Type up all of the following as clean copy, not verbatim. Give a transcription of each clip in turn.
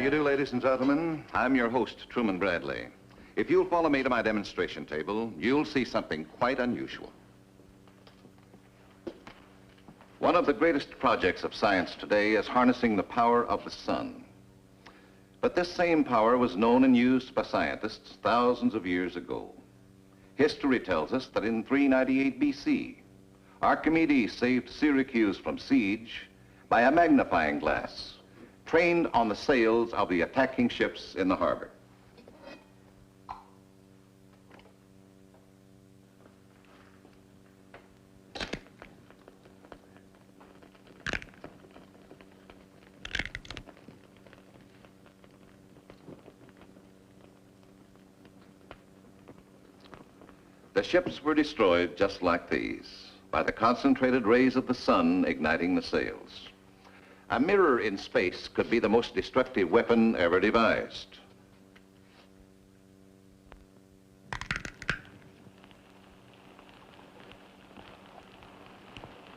you do, ladies and gentlemen? I'm your host, Truman Bradley. If you'll follow me to my demonstration table, you'll see something quite unusual. One of the greatest projects of science today is harnessing the power of the sun. But this same power was known and used by scientists thousands of years ago. History tells us that in 398 BC, Archimedes saved Syracuse from siege by a magnifying glass trained on the sails of the attacking ships in the harbor. The ships were destroyed just like these, by the concentrated rays of the sun igniting the sails. A mirror in space could be the most destructive weapon ever devised.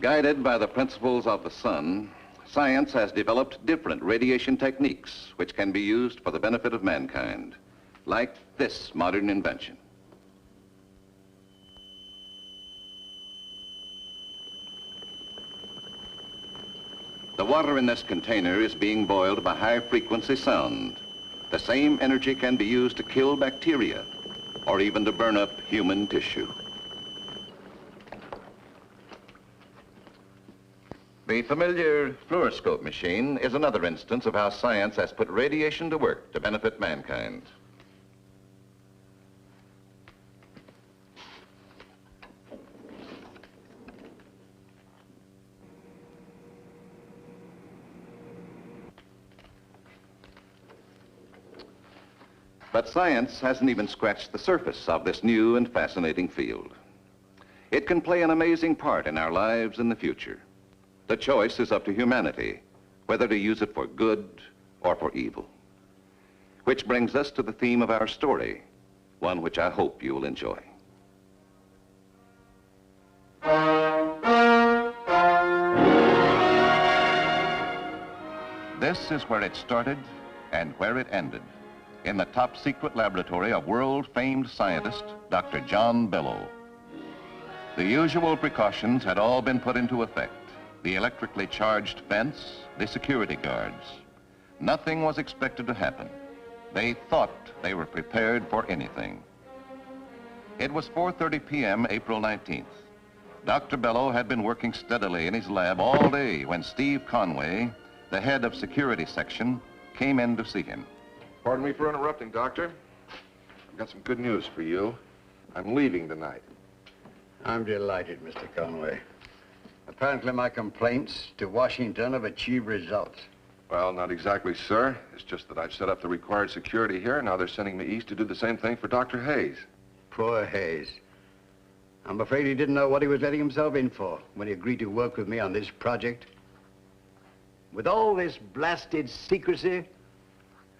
Guided by the principles of the sun, science has developed different radiation techniques which can be used for the benefit of mankind, like this modern invention. The water in this container is being boiled by high-frequency sound. The same energy can be used to kill bacteria or even to burn up human tissue. The familiar fluoroscope machine is another instance of how science has put radiation to work to benefit mankind. But science hasn't even scratched the surface of this new and fascinating field. It can play an amazing part in our lives in the future. The choice is up to humanity, whether to use it for good or for evil. Which brings us to the theme of our story, one which I hope you will enjoy. This is where it started and where it ended, in the top secret laboratory of world-famed scientist, Dr. John Bellow. The usual precautions had all been put into effect. The electrically charged fence, the security guards. Nothing was expected to happen. They thought they were prepared for anything. It was 4:30 p.m., April 19th. Dr. Bellow had been working steadily in his lab all day when Steve Conway, the head of security section, came in to see him. Pardon me for interrupting, Doctor. I've got some good news for you. I'm leaving tonight. I'm delighted, Mr. Conway. Apparently my complaints to Washington have achieved results. Well, not exactly, sir. It's just that I've set up the required security here, and now they're sending me east to do the same thing for Dr. Hayes. Poor Hayes. I'm afraid he didn't know what he was letting himself in for when he agreed to work with me on this project. With all this blasted secrecy,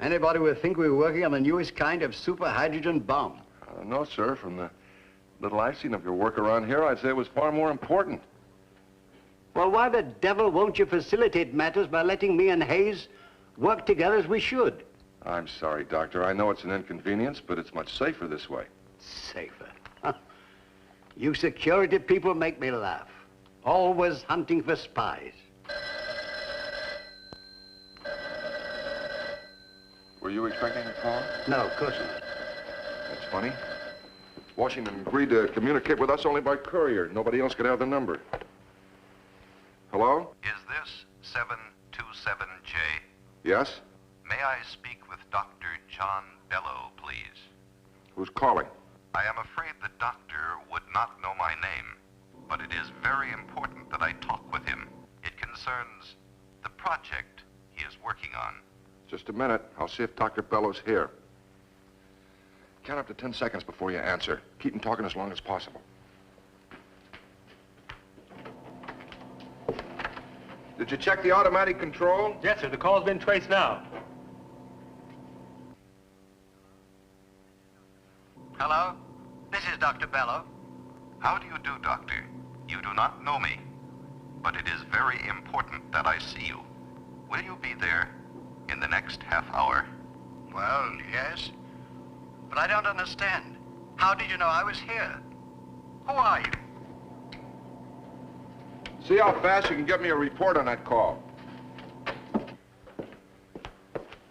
anybody would think we were working on the newest kind of super hydrogen bomb. No, sir. From the little I've seen of your work around here, I'd say it was far more important. Well, why the devil won't you facilitate matters by letting me and Hayes work together as we should? I'm sorry, Doctor. I know it's an inconvenience, but it's much safer this way. Safer? Huh. You security people make me laugh. Always hunting for spies. Were you expecting a call? No, of course not. That's funny. Washington agreed to communicate with us only by courier. Nobody else could have the number. Hello? Is this 727J? Yes? May I speak with Dr. John Bellow, please? Who's calling? I am afraid the doctor would not know my name, but it is very important that I talk with him. It concerns the project he is working on. Just a minute. I'll see if Dr. Bellow's here. Count up to 10 seconds before you answer. Keep him talking as long as possible. Did you check the automatic control? Yes, sir. The call's been traced now. Hello? This is Dr. Bellow. How do you do, Doctor? You do not know me, but it is very important that I see you. Will you be there? in the next half hour. Well, yes. But I don't understand. How did you know I was here? Who are you? See how fast you can get me a report on that call.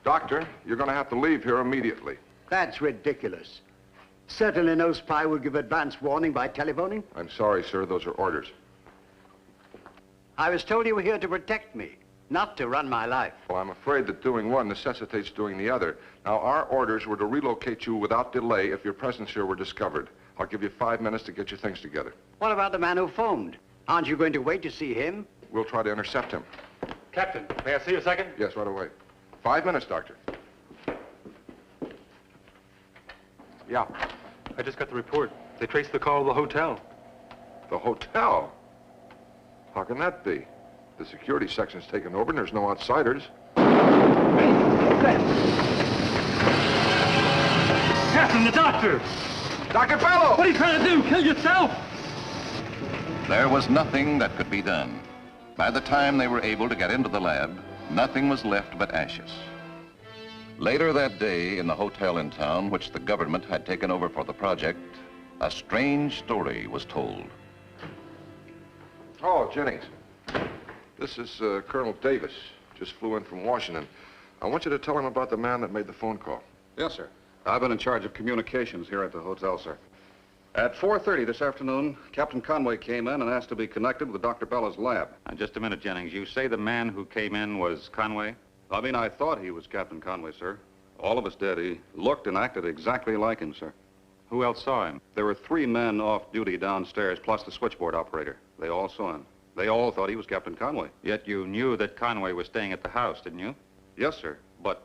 Doctor, you're going to have to leave here immediately. That's ridiculous. Certainly no spy would give advance warning by telephoning. I'm sorry, sir. Those are orders. I was told you were here to protect me, not to run my life. Well, I'm afraid that doing one necessitates doing the other. Now, our orders were to relocate you without delay if your presence here were discovered. I'll give you 5 minutes to get your things together. What about the man who phoned? Aren't you going to wait to see him? We'll try to intercept him. Captain, may I see you a second? Yes, right away. 5 minutes, Doctor. Yeah. I just got the report. They traced the call to the hotel. The hotel? How can that be? The security section's taken over and there's no outsiders. Captain, the doctor! Dr. Bellow! What are you trying to do? Kill yourself? There was nothing that could be done. By the time they were able to get into the lab, nothing was left but ashes. Later that day, in the hotel in town, which the government had taken over for the project, a strange story was told. Oh, Jennings. This is Colonel Davis. Just flew in from Washington. I want you to tell him about the man that made the phone call. Yes, sir. I've been in charge of communications here at the hotel, sir. At 4:30 this afternoon, Captain Conway came in and asked to be connected with Dr. Bella's lab. Now, just a minute, Jennings. You say the man who came in was Conway? I mean, I thought he was Captain Conway, sir. All of us did. He looked and acted exactly like him, sir. Who else saw him? There were 3 men off duty downstairs, plus the switchboard operator. They all saw him. They all thought he was Captain Conway. Yet you knew that Conway was staying at the house, didn't you? Yes, sir. But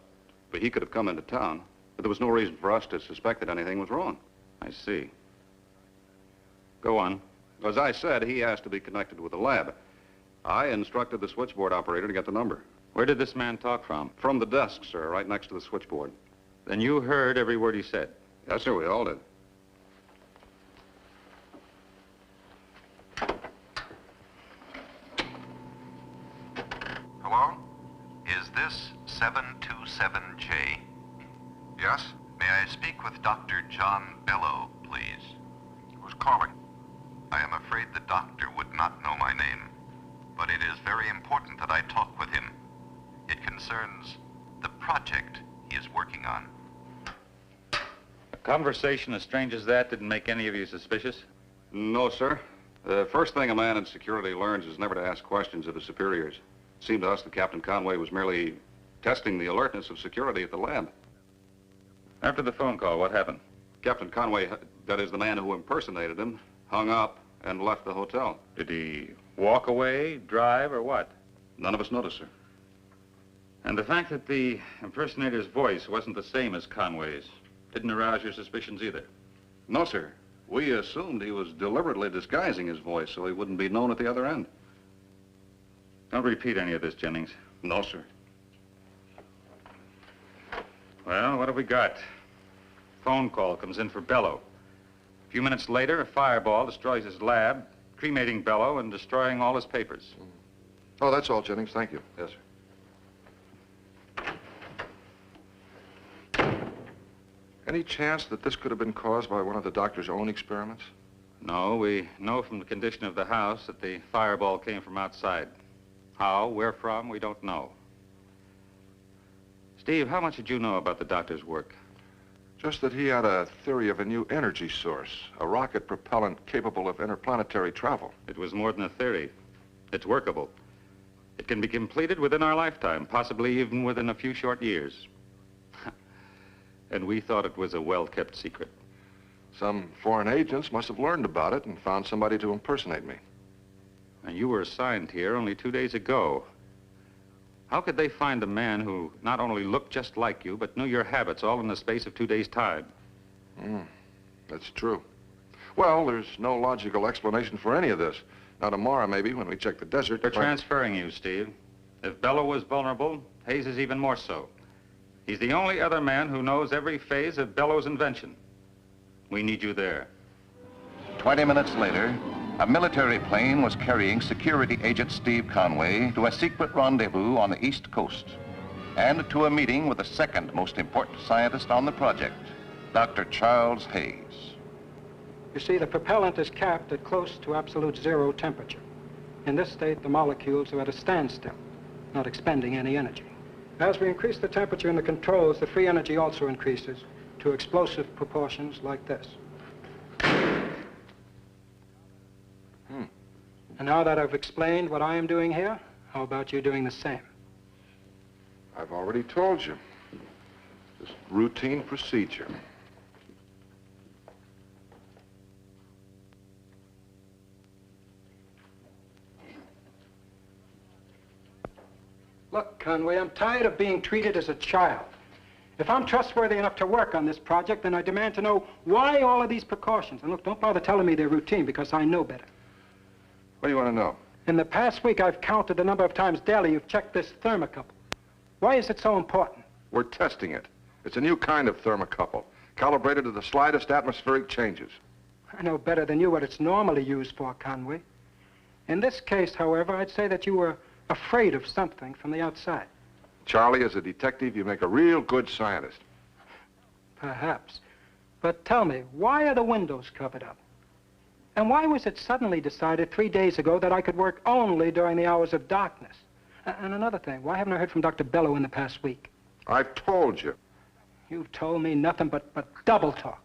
he could have come into town. But there was no reason for us to suspect that anything was wrong. I see. Go on. As I said, he asked to be connected with the lab. I instructed the switchboard operator to get the number. Where did this man talk from? From the desk, sir, right next to the switchboard. Then you heard every word he said. Yes, sir, we all did. Hello? Is this 727J? Yes? May I speak with Dr. John Bellow, please? Who's calling? I am afraid the doctor would not know my name, but it is very important that I talk with him. It concerns the project he is working on. A conversation as strange as that didn't make any of you suspicious? No, sir. The first thing a man in security learns is never to ask questions of his superiors. It seemed to us that Captain Conway was merely testing the alertness of security at the lab. After the phone call, what happened? Captain Conway, that is the man who impersonated him, hung up and left the hotel. Did he walk away, drive, or what? None of us noticed, sir. And the fact that the impersonator's voice wasn't the same as Conway's didn't arouse your suspicions either? No, sir. We assumed he was deliberately disguising his voice so he wouldn't be known at the other end. Don't repeat any of this, Jennings. No, sir. Well, what have we got? Phone call comes in for Bellow. A few minutes later, a fireball destroys his lab, cremating Bellow and destroying all his papers. Oh, that's all, Jennings. Thank you. Yes, sir. Any chance that this could have been caused by one of the doctor's own experiments? No, we know from the condition of the house that the fireball came from outside. How, where from, we don't know. Steve, how much did you know about the doctor's work? Just that he had a theory of a new energy source, a rocket propellant capable of interplanetary travel. It was more than a theory. It's workable. It can be completed within our lifetime, possibly even within a few short years. And we thought it was a well-kept secret. Some foreign agents must have learned about it and found somebody to impersonate me. And you were assigned here only 2 days ago. How could they find a man who not only looked just like you, but knew your habits all in the space of 2 days' time? That's true. Well, there's no logical explanation for any of this. Now, tomorrow, maybe, when we check the desert... They're transferring you, Steve. If Bellow was vulnerable, Hayes is even more so. He's the only other man who knows every phase of Bellow's invention. We need you there. 20 minutes later, a military plane was carrying security agent Steve Conway to a secret rendezvous on the East Coast. and to a meeting with the second most important scientist on the project, Dr. Charles Hayes. You see, the propellant is capped at close to absolute zero temperature. In this state, the molecules are at a standstill, not expending any energy. As we increase the temperature in the controls, the free energy also increases to explosive proportions like this. And now that I've explained what I am doing here, how about you doing the same? I've already told you. Just routine procedure. Look, Conway, I'm tired of being treated as a child. If I'm trustworthy enough to work on this project, then I demand to know why all of these precautions. And look, don't bother telling me they're routine, because I know better. What do you want to know? In the past week, I've counted the number of times daily you've checked this thermocouple. Why is it so important? We're testing it. It's a new kind of thermocouple, calibrated to the slightest atmospheric changes. I know better than you what it's normally used for, Conway. In this case, however, I'd say that you were afraid of something from the outside. Charlie, as a detective, you make a real good scientist. Perhaps. But tell me, why are the windows covered up? And why was it suddenly decided 3 days ago that I could work only during the hours of darkness? And another thing, why haven't I heard from Dr. Bellow in the past week? I've told you. You've told me nothing but double talk.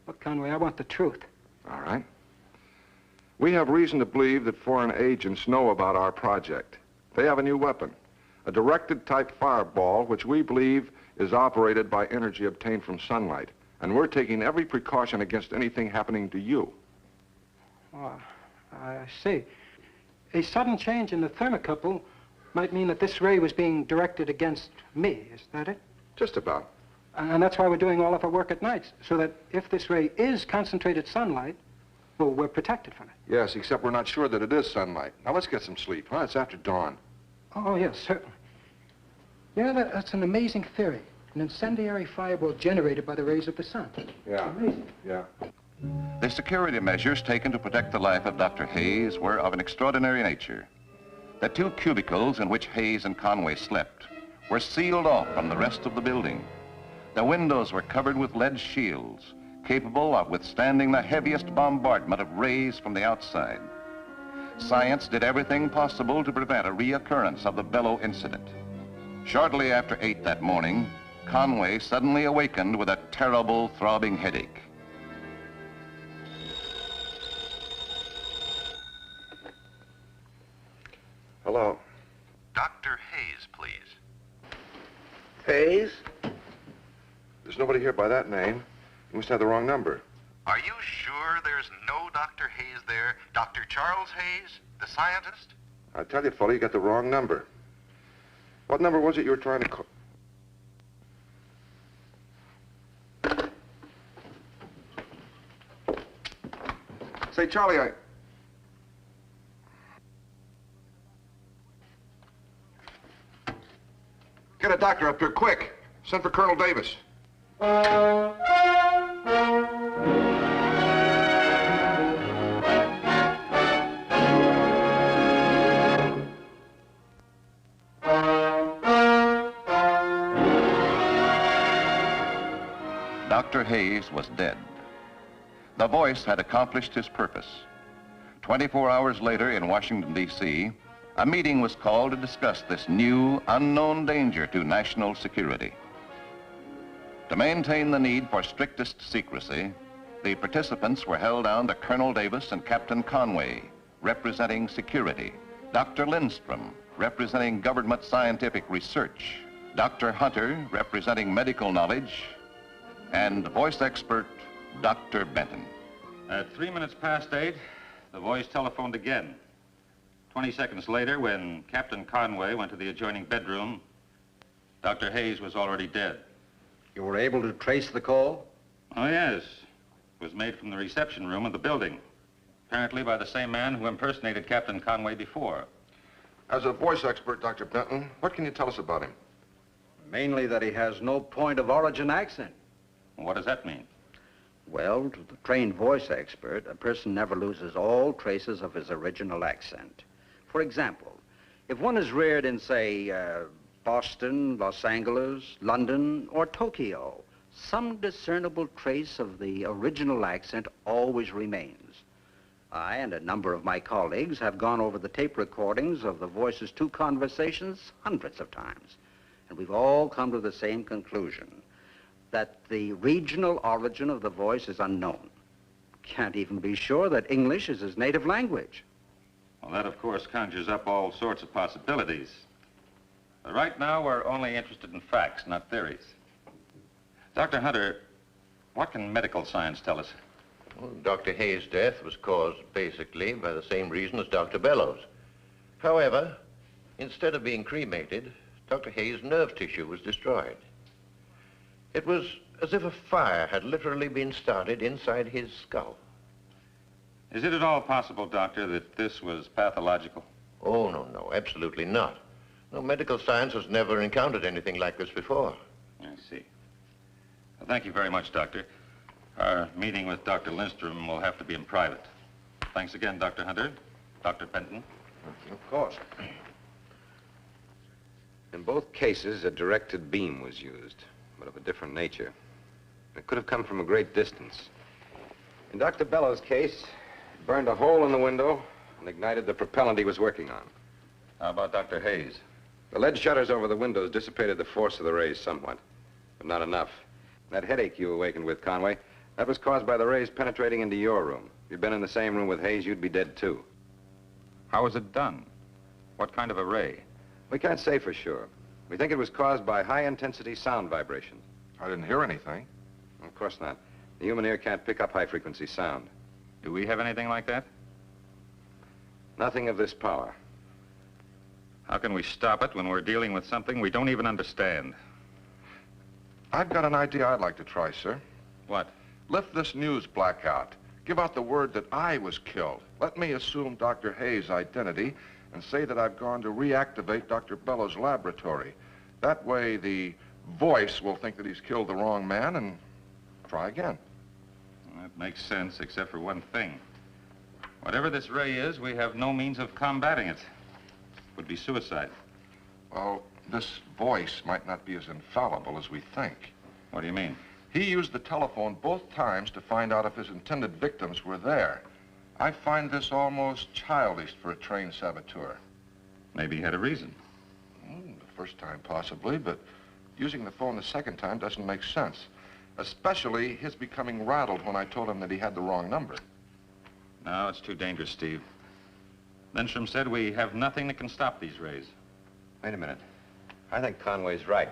Look, Conway, I want the truth. All right. We have reason to believe that foreign agents know about our project. They have a new weapon, a directed type fireball, which we believe is operated by energy obtained from sunlight. And we're taking every precaution against anything happening to you. Oh, I see. A sudden change in the thermocouple might mean that this ray was being directed against me, is that it? Just about. And that's why we're doing all of our work at nights, so that if this ray is concentrated sunlight, well, we're protected from it. Yes, except we're not sure that it is sunlight. Now, let's get some sleep, huh? It's after dawn. Oh, yes, certainly. You know, that's an amazing theory. An incendiary fireball generated by the rays of the sun. Yeah. Amazing. Yeah. The security measures taken to protect the life of Dr. Hayes were of an extraordinary nature. The 2 cubicles in which Hayes and Conway slept were sealed off from the rest of the building. The windows were covered with lead shields, capable of withstanding the heaviest bombardment of rays from the outside. Science did everything possible to prevent a reoccurrence of the Bellow incident. Shortly after 8 that morning, Conway suddenly awakened with a terrible throbbing headache. Hello. Dr. Hayes, please. Hayes? There's nobody here by that name. You must have the wrong number. Are you sure there's no Dr. Hayes there? Dr. Charles Hayes, the scientist? I tell you, fella, you got the wrong number. What number was it you were trying to call? Say, Charlie, Get a doctor up here, quick. Send for Colonel Davis. Dr. Hayes was dead. The voice had accomplished his purpose. 24 hours later in Washington, D.C., a meeting was called to discuss this new, unknown danger to national security. To maintain the need for strictest secrecy, the participants were held down to Colonel Davis and Captain Conway, representing security, Dr. Lindstrom, representing government scientific research, Dr. Hunter, representing medical knowledge, and voice expert, Dr. Benton. At 3 minutes past 8, the voice telephoned again. 20 seconds later, when Captain Conway went to the adjoining bedroom, Dr. Hayes was already dead. You were able to trace the call? Oh, yes. It was made from the reception room of the building, apparently by the same man who impersonated Captain Conway before. As a voice expert, Dr. Benton, what can you tell us about him? Mainly that he has no point of origin accent. What does that mean? Well, to the trained voice expert, a person never loses all traces of his original accent. For example, if one is reared in, say, Boston, Los Angeles, London, or Tokyo, some discernible trace of the original accent always remains. I and a number of my colleagues have gone over the tape recordings of the Voice's 2 conversations hundreds of times, and we've all come to the same conclusion, that the regional origin of the Voice is unknown. Can't even be sure that English is his native language. Well, that, of course, conjures up all sorts of possibilities. But right now, we're only interested in facts, not theories. Dr. Hunter, what can medical science tell us? Well, Dr. Hayes' death was caused basically by the same reason as Dr. Bellows. However, instead of being cremated, Dr. Hayes' nerve tissue was destroyed. It was as if a fire had literally been started inside his skull. Is it at all possible, Doctor, that this was pathological? Oh, no, absolutely not. No, medical science has never encountered anything like this before. I see. Well, thank you very much, Doctor. Our meeting with Dr. Lindstrom will have to be in private. Thanks again, Dr. Hunter. Dr. Benton. Of course. In both cases, a directed beam was used, but of a different nature. It could have come from a great distance. In Dr. Bellows' case, it burned a hole in the window and ignited the propellant he was working on. How about Dr. Hayes? The lead shutters over the windows dissipated the force of the rays somewhat, but not enough. That headache you awakened with, Conway, that was caused by the rays penetrating into your room. If you'd been in the same room with Hayes, you'd be dead, too. How was it done? What kind of a ray? We can't say for sure. We think it was caused by high-intensity sound vibrations. I didn't hear anything. Of course not. The human ear can't pick up high-frequency sound. Do we have anything like that? Nothing of this power. How can we stop it when we're dealing with something we don't even understand? I've got an idea I'd like to try, sir. What? Lift this news blackout. Give out the word that I was killed. Let me assume Dr. Hayes' identity and say that I've gone to reactivate Dr. Bellows' laboratory. That way, the Voice will think that he's killed the wrong man and try again. Well, that makes sense, except for one thing. Whatever this ray is, we have no means of combating it. It would be suicide. Well, this Voice might not be as infallible as we think. What do you mean? He used the telephone both times to find out if his intended victims were there. I find this almost childish for a trained saboteur. Maybe he had a reason. The first time, possibly, but using the phone the second time doesn't make sense. Especially his becoming rattled when I told him that he had the wrong number. No, it's too dangerous, Steve. Lindstrom said we have nothing that can stop these rays. Wait a minute. I think Conway's right.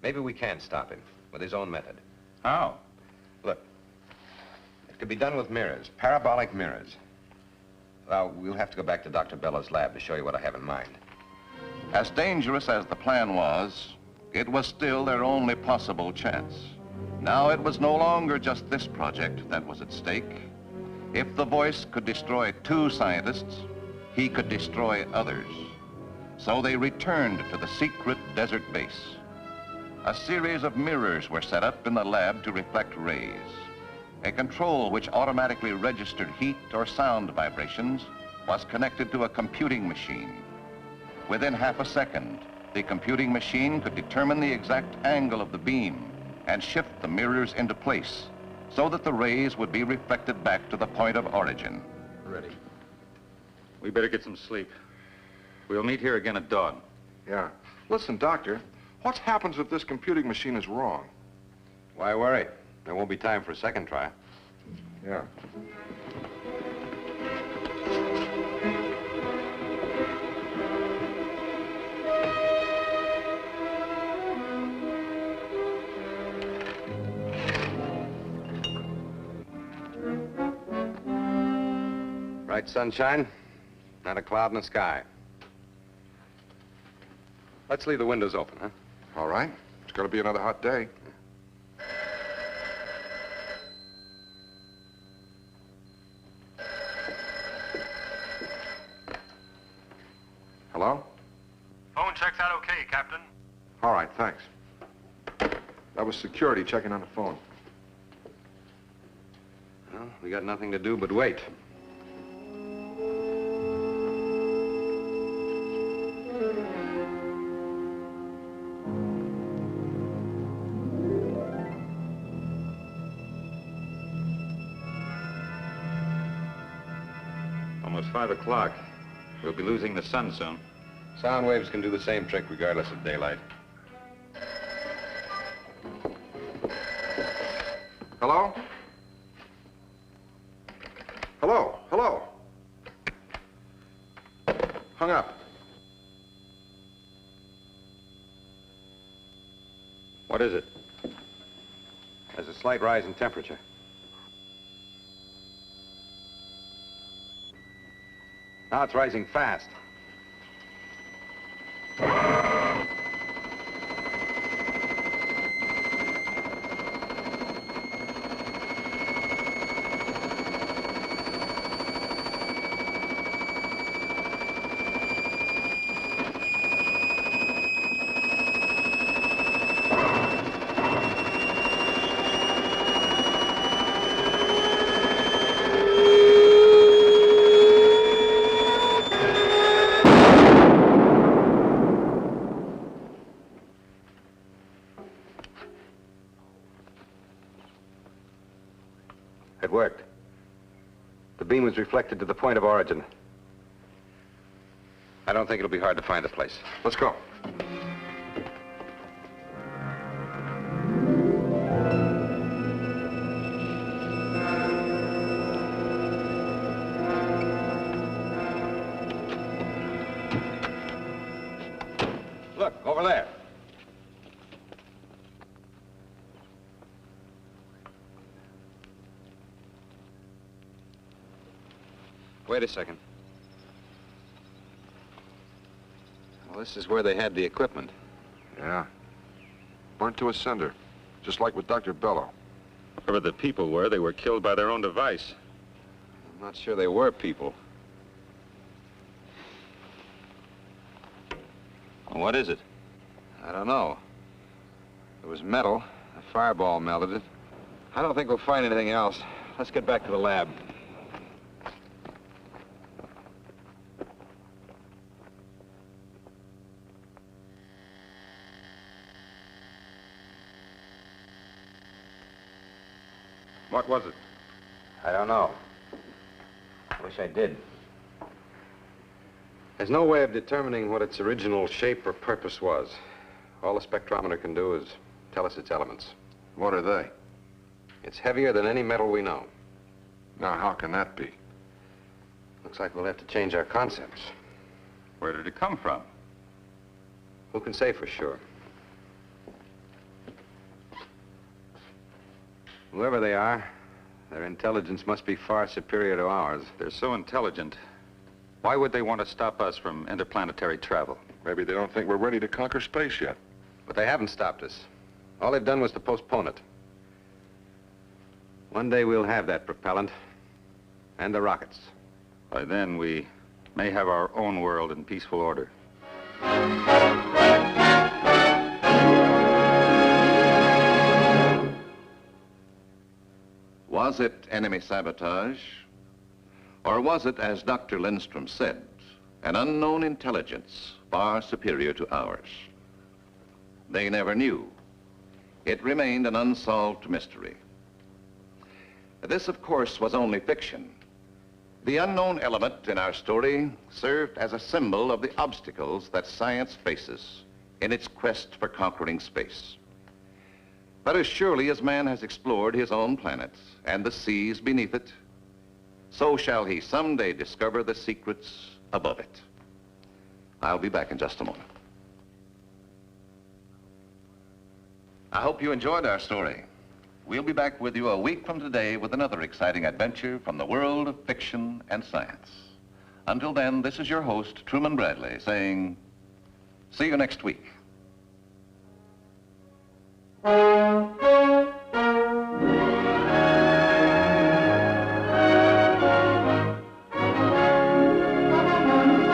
Maybe we can stop him with his own method. How? Look, it could be done with mirrors, parabolic mirrors. Well, we'll have to go back to Dr. Bellows' lab to show you what I have in mind. As dangerous as the plan was, it was still their only possible chance. Now it was no longer just this project that was at stake. If the Voice could destroy 2 scientists, he could destroy others. So they returned to the secret desert base. A series of mirrors were set up in the lab to reflect rays. A control which automatically registered heat or sound vibrations was connected to a computing machine. Within half a second, the computing machine could determine the exact angle of the beam and shift the mirrors into place so that the rays would be reflected back to the point of origin. Ready. We better get some sleep. We'll meet here again at dawn. Yeah. Listen, Doctor, what happens if this computing machine is wrong? Why worry? There won't be time for a second try. Yeah. Bright sunshine, not a cloud in the sky. Let's leave the windows open, huh? All right. It's going to be another hot day. Hello? Phone checks out okay, Captain. All right, thanks. That was security checking on the phone. Well, we got nothing to do but wait. almost 5 o'clock. We'll be losing the sun soon. Sound waves can do the same trick regardless of daylight. Hello? Hello? Hello? Hung up. What is it? There's a slight rise in temperature. Now it's rising fast. It worked. The beam was reflected to the point of origin. I don't think it'll be hard to find the place. Let's go. Look, over there. Wait a second. Well, this is where they had the equipment. Yeah. Burnt to a cinder, just like with Dr. Bello. Whoever the people were, they were killed by their own device. I'm not sure they were people. Well, what is it? I don't know. It was metal. A fireball melted it. I don't think we'll find anything else. Let's get back to the lab. What was it? I don't know. I wish I did. There's no way of determining what its original shape or purpose was. All the spectrometer can do is tell us its elements. What are they? It's heavier than any metal we know. Now, how can that be? Looks like we'll have to change our concepts. Where did it come from? Who can say for sure? Whoever they are, their intelligence must be far superior to ours. They're so intelligent. Why would they want to stop us from interplanetary travel? Maybe they don't think we're ready to conquer space yet. But they haven't stopped us. All they've done was to postpone it. One day we'll have that propellant and the rockets. By then, we may have our own world in peaceful order. Was it enemy sabotage? Or was it, as Dr. Lindstrom said, an unknown intelligence far superior to ours? They never knew. It remained an unsolved mystery. This, of course, was only fiction. The unknown element in our story served as a symbol of the obstacles that science faces in its quest for conquering space. But as surely as man has explored his own planet and the seas beneath it, so shall he someday discover the secrets above it. I'll be back in just a moment. I hope you enjoyed our story. We'll be back with you a week from today with another exciting adventure from the world of fiction and science. Until then, this is your host, Truman Bradley, saying, see you next week.